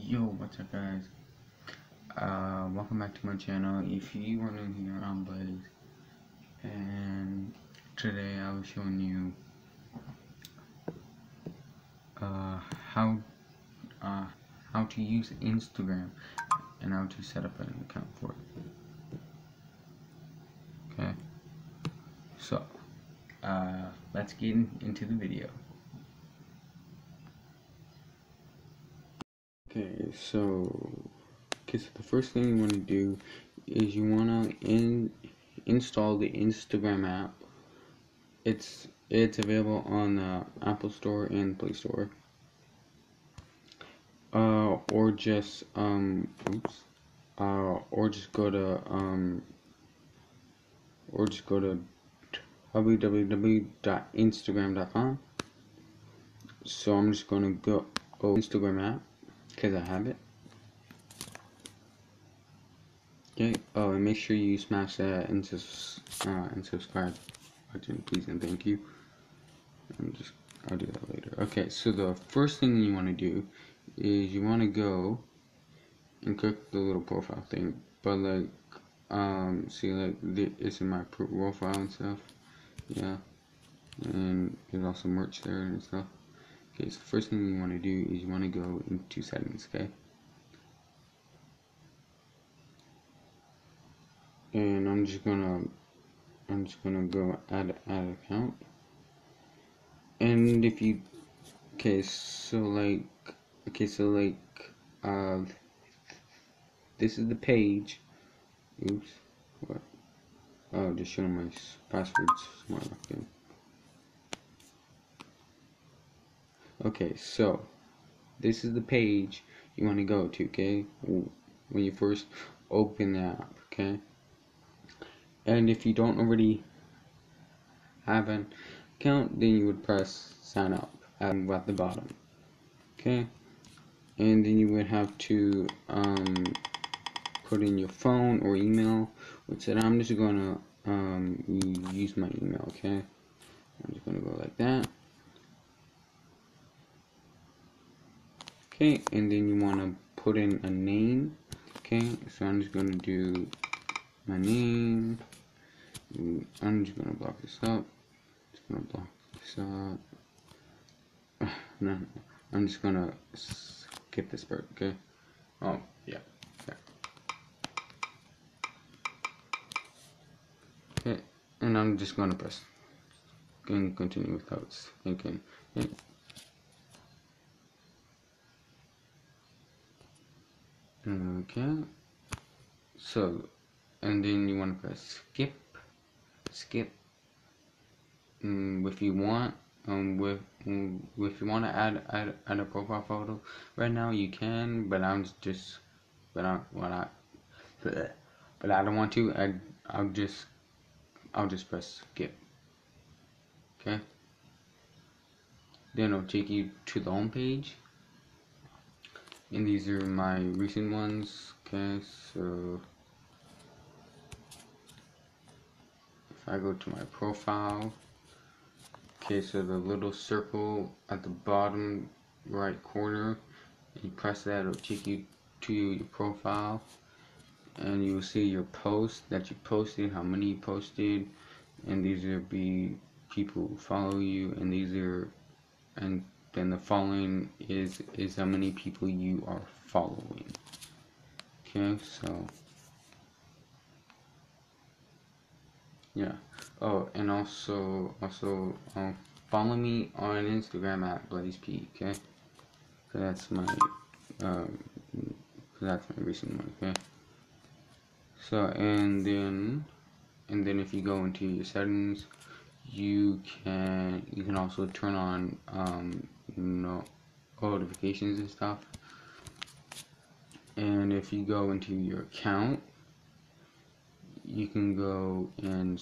Yo, what's up guys? Welcome back to my channel. If you are new here, I'm Blaze, and today I was showing you how to use Instagram and how to set up an account for it. Okay, so let's get into the video. Okay, so the first thing you want to do is you want to install the Instagram app. It's available on the Apple Store and Play Store. Or just go to www.instagram.com. So I'm just gonna go Instagram app because I have it. Okay. Oh, and make sure you smash that and subscribe button, please and thank you. I'll do that later. Okay. So the first thing you want to do is you want to go and click the little profile thing, but like see, like it's in my profile and stuff. Yeah, and there's also merch there and stuff. Okay, so the first thing you want to do is you want to go into settings. Okay, and I'm just gonna go add account. And if you this is the page. Oops, what? Oh, just showing my passwords. Smart again. Okay, so this is the page you want to go to. Okay, when you first open the app. Okay, and if you don't already have an account, then you would press sign up at the bottom. Okay, and then you would have to put in your phone or email, which I'm just gonna use my email. Okay, I'm just gonna go like that. Okay, and then you want to put in a name. Okay, so I'm just gonna do my name. I'm just gonna block this up. No, I'm just gonna skip this part. Okay. Oh yeah. Okay, and I'm just gonna press and continue without thinking. Okay. Okay. So, and then you want to press skip. If you want, if you want to add a profile photo right now, you can. But I don't want to. I'll just press skip. Okay. Then it'll take you to the home page, and these are my recent ones. Okay, so if I go to my profile, okay, so the little circle at the bottom right corner, you press that, it'll take you to your profile, and you will see your posts that you posted, how many you posted, and these will be people who follow you, and then the following is how many people you are following. Okay, so yeah. Oh, and also follow me on Instagram at BlazeP. Okay, so that's my recent one. Okay. So and then if you go into your settings, you can also turn on notifications and stuff. And if you go into your account, you can go and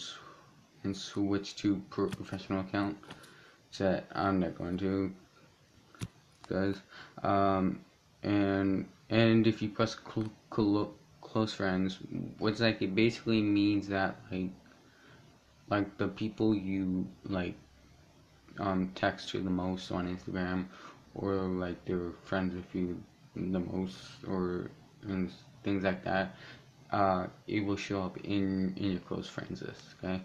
switch to professional account that I'm not going to, guys. And if you press close friends, what's like, it basically means that like the people you text to the most on Instagram, or like they're friends with you the most, or and things like that, it will show up in your close friends list. Okay.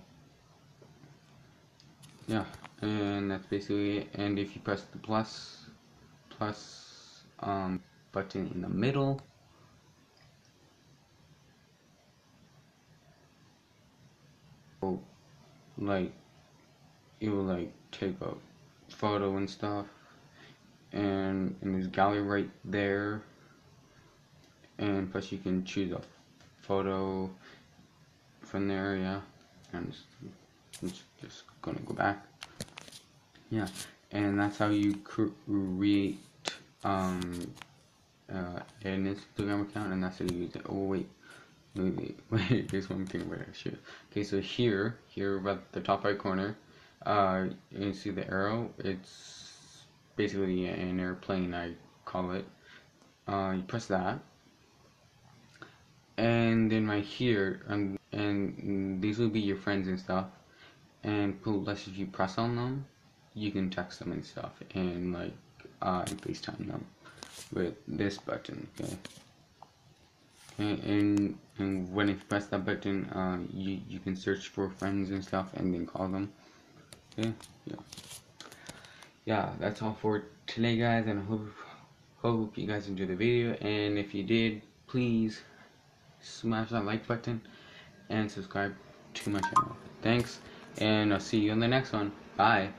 Yeah, and that's basically it. And if you press the plus button in the middle, like it will like take a photo and stuff, and there's gallery right there, and plus you can choose a photo from there. Yeah, and just gonna go back. Yeah, and that's how you create an Instagram account, and that's how you use it. Oh wait, there's one thing where I should. Okay, so here at the top right corner, you see the arrow. It's basically an airplane, I call it. You press that, and then right here, and these will be your friends and stuff. And plus, if you press on them, you can text them and stuff, and like FaceTime them with this button. Okay. And when you press that button, you can search for friends and stuff, and then call them. Okay. Yeah, that's all for today, guys, and I hope you guys enjoyed the video. And if you did, please smash that like button and subscribe to my channel. Thanks, and I'll see you in the next one. Bye.